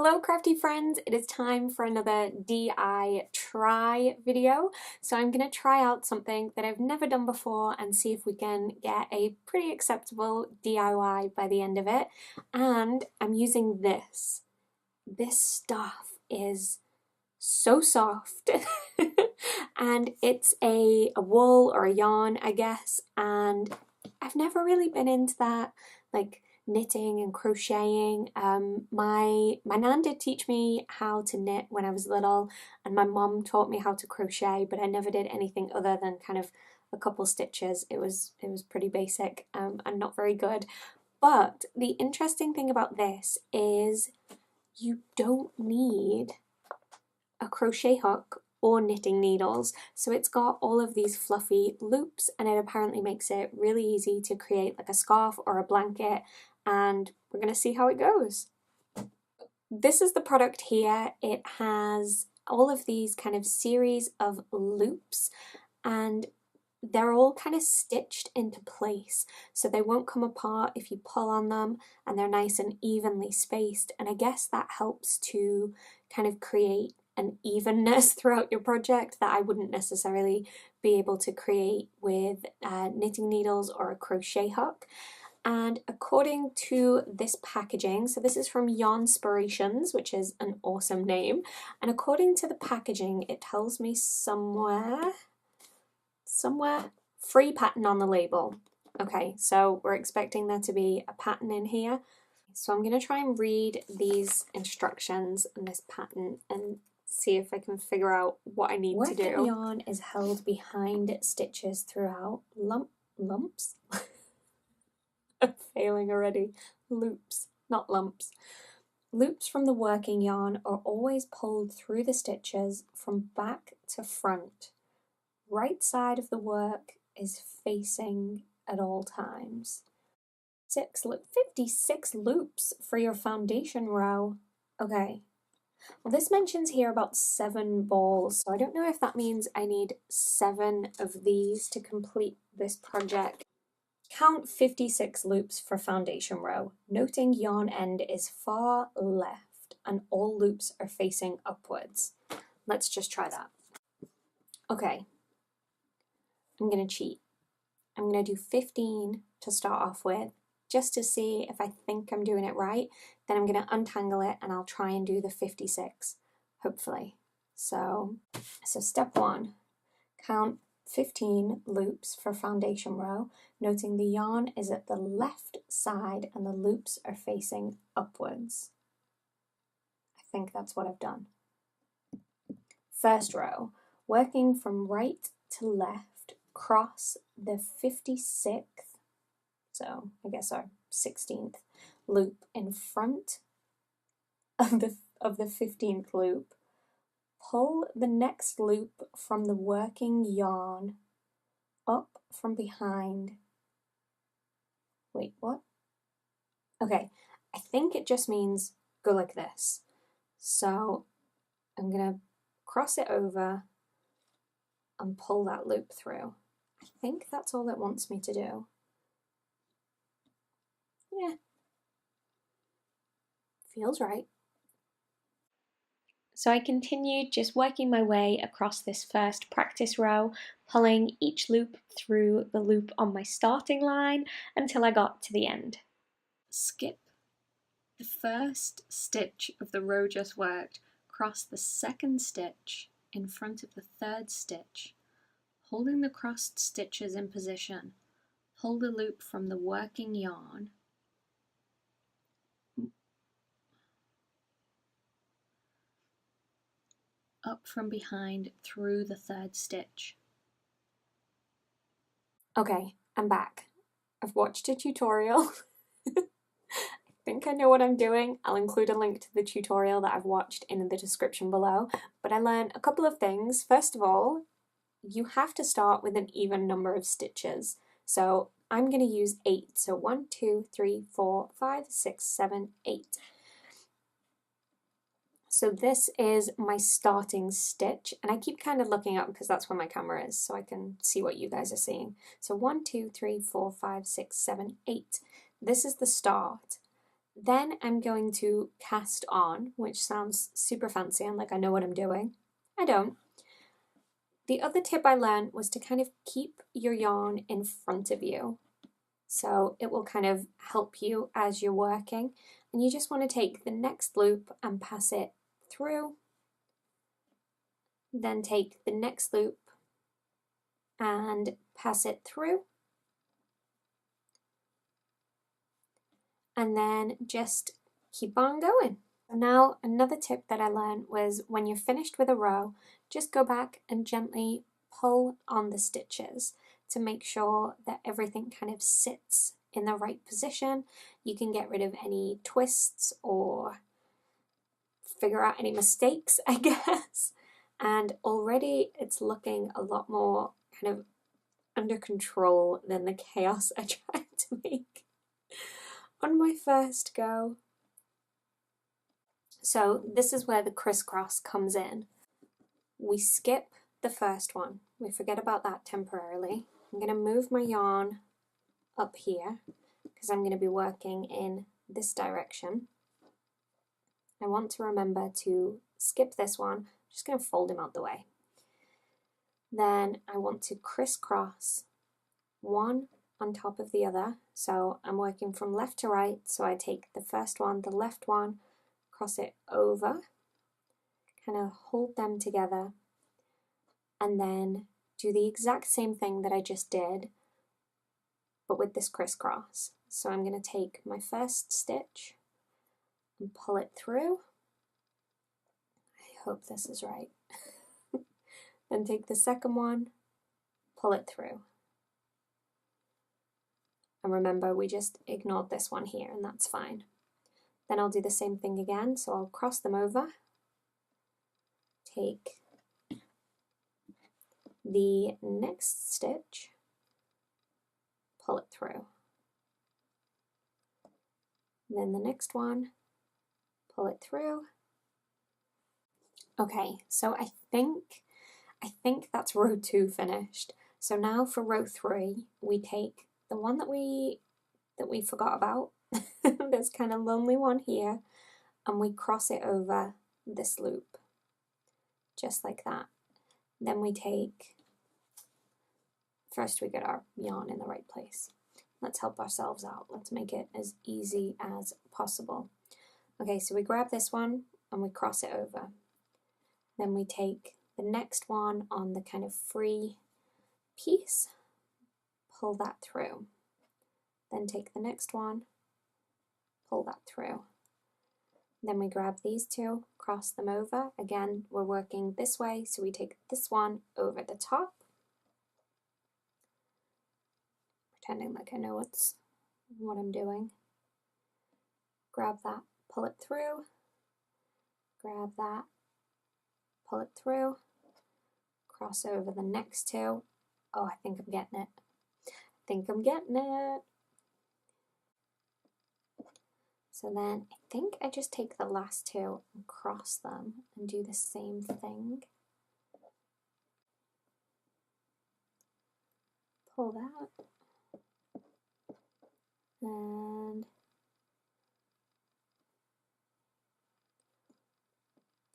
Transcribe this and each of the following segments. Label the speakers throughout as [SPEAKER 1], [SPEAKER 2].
[SPEAKER 1] Hello crafty friends, it is time for another DItry video. So I'm going to try out something that I've never done before and see if we can get a pretty acceptable DIY by the end of it. And I'm using this. This stuff is so soft and it's a wool or a yarn, I guess, and I've never really been into that, like knitting and crocheting. My nan did teach me how to knit when I was little, and my mum taught me how to crochet, but I never did anything other than kind of a couple stitches. It was pretty basic and not very good. But the interesting thing about this is you don't need a crochet hook or knitting needles. So it's got all of these fluffy loops, and it apparently makes it really easy to create like a scarf or a blanket, and we're going to see how it goes. This is the product here. It has all of these kind of series of loops, and they're all kind of stitched into place, so they won't come apart if you pull on them, and they're nice and evenly spaced, and I guess that helps to kind of create an evenness throughout your project that I wouldn't necessarily be able to create with knitting needles or a crochet hook. And according to this packaging, so this is from Yarnspirations, which is an awesome name, and according to the packaging it tells me somewhere free pattern on the label. Okay, so we're expecting there to be a pattern in here. So I'm going to try and read these instructions and this pattern and see if I can figure out what I need to do. Working yarn is held behind stitches throughout lumps? I'm failing already. Loops, not lumps. Loops from the working yarn are always pulled through the stitches from back to front. Right side of the work is facing at all times. 56 loops for your foundation row. Okay. Well, this mentions here about 7 balls, so I don't know if that means I need 7 of these to complete this project. Count 56 loops for foundation row, noting yarn end is far left and all loops are facing upwards. Let's just try that. Okay, I'm going to cheat. I'm going to do 15 to start off with, just to see if I think I'm doing it right. Then I'm going to untangle it and I'll try and do the 56, hopefully. So step 1, count 15 loops for foundation row, noting the yarn is at the left side and the loops are facing upwards. I think that's what I've done. First row, working from right to left, cross the 56th, so I guess our 16th loop in front of the 15th loop. Pull the next loop from the working yarn up from behind. Wait, what? Okay, I think it just means go like this. So I'm gonna cross it over and pull that loop through. I think that's all it wants me to do. Yeah, feels right. So I continued just working my way across this first practice row, pulling each loop through the loop on my starting line until I got to the end. Skip the first stitch of the row just worked, cross the second stitch in front of the third stitch, holding the crossed stitches in position, pull the loop from the working yarn, up from behind through the third stitch. Okay, I'm back. I've watched a tutorial. I think I know what I'm doing. I'll include a link to the tutorial that I've watched in the description below, but I learned a couple of things. First of all, you have to start with an even number of stitches. So I'm going to use 8. So 1, 2, 3, 4, 5, 6, 7, 8. So this is my starting stitch, and I keep kind of looking up because that's where my camera is so I can see what you guys are seeing. So 1, 2, 3, 4, 5, 6, 7, 8. This is the start. Then I'm going to cast on, which sounds super fancy and like I know what I'm doing. I don't. The other tip I learned was to kind of keep your yarn in front of you. So it will kind of help you as you're working. And you just want to take the next loop and pass it through. Then take the next loop and pass it through. And then just keep on going. Now, another tip that I learned was when you're finished with a row, just go back and gently pull on the stitches to make sure that everything kind of sits in the right position. You can get rid of any twists or figure out any mistakes, I guess. And already it's looking a lot more kind of under control than the chaos I tried to make on my first go. So this is where the crisscross comes in. We skip the first one. We forget about that temporarily. I'm going to move my yarn up here because I'm going to be working in this direction. I want to remember to skip this one. I'm just going to fold him out the way. Then I want to crisscross one on top of the other. So I'm working from left to right. So I take the first one, the left one, cross it over, kind of hold them together, and then do the exact same thing that I just did, but with this crisscross. So I'm going to take my first stitch and pull it through. I hope this is right. Then take the second one, pull it through. And remember, we just ignored this one here, and that's fine. Then I'll do the same thing again, so I'll cross them over, take the next stitch, pull it through. Then the next one, pull it through. Okay, so I think that's row 2 finished. So now for row 3, we take the one that we forgot about, this kind of lonely one here, and we cross it over this loop, just like that. Then we take, first we get our yarn in the right place. Let's help ourselves out. Let's make it as easy as possible. Okay, so we grab this one and we cross it over. Then we take the next one on the kind of free piece, pull that through. Then take the next one, pull that through. Then we grab these two, cross them over. Again, we're working this way, so we take this one over the top, pretending like I know what I'm doing. Grab that, pull it through, grab that, pull it through, cross over the next two. Oh, I think I'm getting it. So then I think I just take the last two and cross them and do the same thing. Pull that and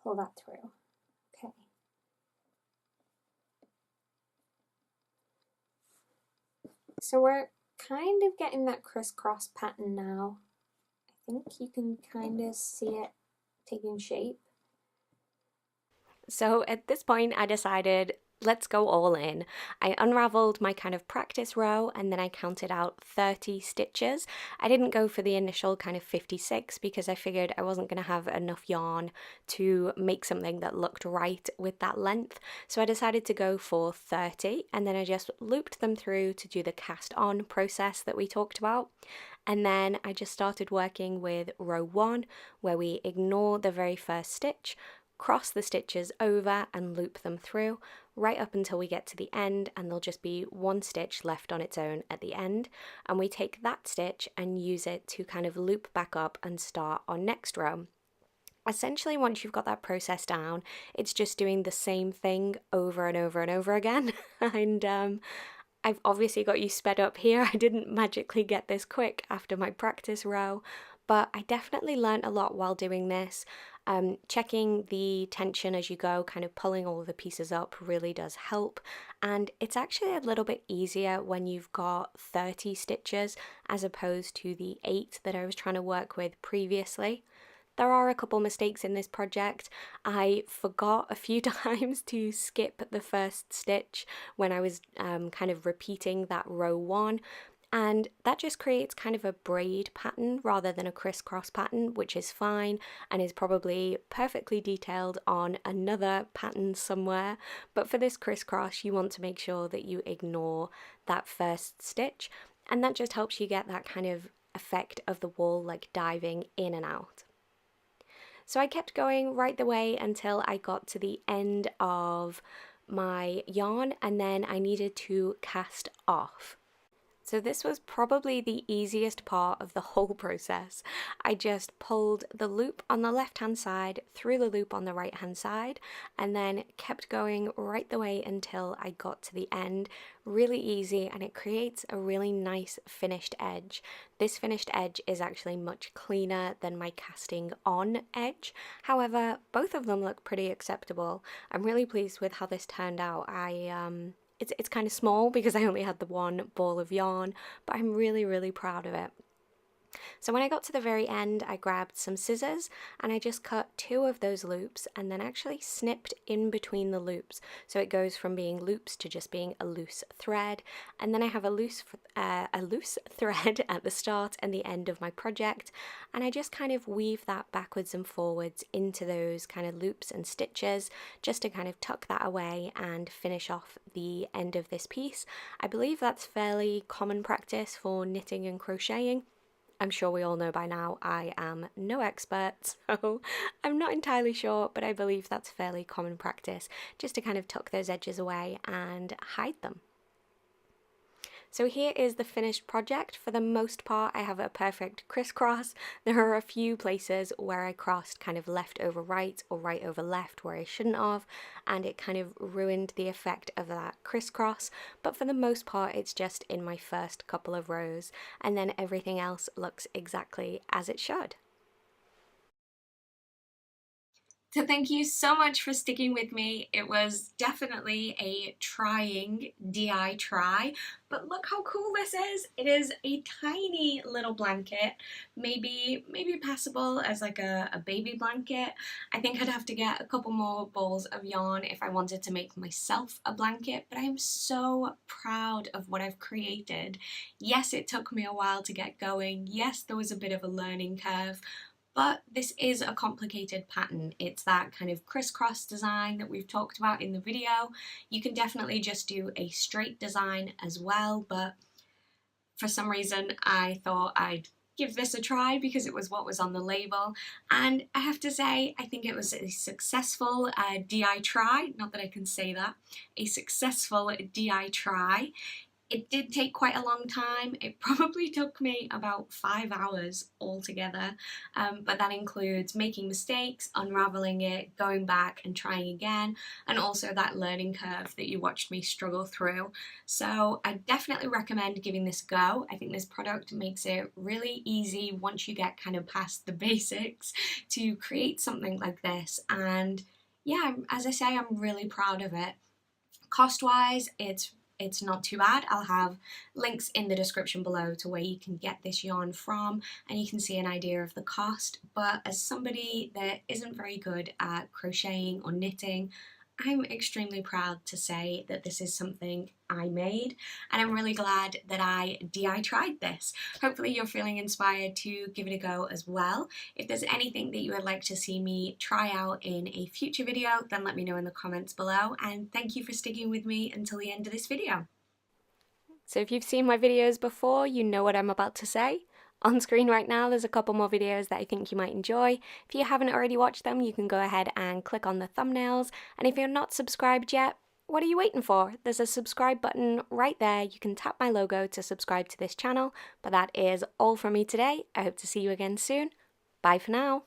[SPEAKER 1] pull that through. Okay. So we're kind of getting that crisscross pattern now. I think you can kind of see it taking shape.
[SPEAKER 2] So at this point I decided, let's go all in. I unraveled my kind of practice row and then I counted out 30 stitches. I didn't go for the initial kind of 56 because I figured I wasn't going to have enough yarn to make something that looked right with that length. So I decided to go for 30 and then I just looped them through to do the cast on process that we talked about. And then I just started working with row 1 where we ignore the very first stitch, cross the stitches over and loop them through right up until we get to the end, and there'll just be one stitch left on its own at the end, and we take that stitch and use it to kind of loop back up and start our next row. Essentially, once you've got that process down, it's just doing the same thing over and over and over again. And I've obviously got you sped up here. I didn't magically get this quick after my practice row, but I definitely learned a lot while doing this. Checking the tension as you go, kind of pulling all the pieces up really does help, and it's actually a little bit easier when you've got 30 stitches as opposed to the 8 that I was trying to work with previously. There are a couple mistakes in this project. I forgot a few times to skip the first stitch when I was kind of repeating that row 1, and that just creates kind of a braid pattern rather than a crisscross pattern, which is fine and is probably perfectly detailed on another pattern somewhere. But for this crisscross, you want to make sure that you ignore that first stitch, and that just helps you get that kind of effect of the wool like diving in and out. So I kept going right the way until I got to the end of my yarn, and then I needed to cast off. So this was probably the easiest part of the whole process. I just pulled the loop on the left hand side through the loop on the right hand side, and then kept going right the way until I got to the end. Really easy, and it creates a really nice finished edge. This finished edge is actually much cleaner than my casting on edge. However, both of them look pretty acceptable. I'm really pleased with how this turned out. It's kind of small because I only had the one ball of yarn, but I'm really proud of it. So when I got to the very end, I grabbed some scissors and I just cut 2 of those loops and then actually snipped in between the loops. So it goes from being loops to just being a loose thread. And then I have a loose thread at the start and the end of my project. And I just kind of weave that backwards and forwards into those kind of loops and stitches just to kind of tuck that away and finish off the end of this piece. I believe that's fairly common practice for knitting and crocheting. I'm sure we all know by now I am no expert, so I'm not entirely sure, but I believe that's fairly common practice, just to kind of tuck those edges away and hide them. So here is the finished project. For the most part, I have a perfect crisscross. There are a few places where I crossed kind of left over right or right over left where I shouldn't have, and it kind of ruined the effect of that crisscross. But for the most part, it's just in my first couple of rows, and then everything else looks exactly as it should. So thank you so much for sticking with me. It was definitely a trying DIY, but look how cool this is. It is a tiny little blanket, maybe passable as like a baby blanket. I think I'd have to get a couple more balls of yarn if I wanted to make myself a blanket, but I am so proud of what I've created. Yes, it took me a while to get going. Yes, there was a bit of a learning curve, but this is a complicated pattern. It's that kind of crisscross design that we've talked about in the video. You can definitely just do a straight design as well, but for some reason I thought I'd give this a try because it was what was on the label, and I have to say I think it was a successful DIY, not that I can say that, a successful DIY. It did take quite a long time. It probably took me about 5 hours altogether, but that includes making mistakes, unraveling it, going back and trying again, and also that learning curve that you watched me struggle through. So I definitely recommend giving this a go. I think this product makes it really easy once you get kind of past the basics to create something like this, and yeah, as I say, I'm really proud of it. Cost-wise, it's not too bad. I'll have links in the description below to where you can get this yarn from, and you can see an idea of the cost. But as somebody that isn't very good at crocheting or knitting, I'm extremely proud to say that this is something I made, and I'm really glad that I DIY'd this. Hopefully you're feeling inspired to give it a go as well. If there's anything that you would like to see me try out in a future video, then let me know in the comments below, and thank you for sticking with me until the end of this video. So if you've seen my videos before, you know what I'm about to say. On screen right now, there's a couple more videos that I think you might enjoy. If you haven't already watched them, you can go ahead and click on the thumbnails. And if you're not subscribed yet, what are you waiting for? There's a subscribe button right there. You can tap my logo to subscribe to this channel. But that is all from me today. I hope to see you again soon. Bye for now.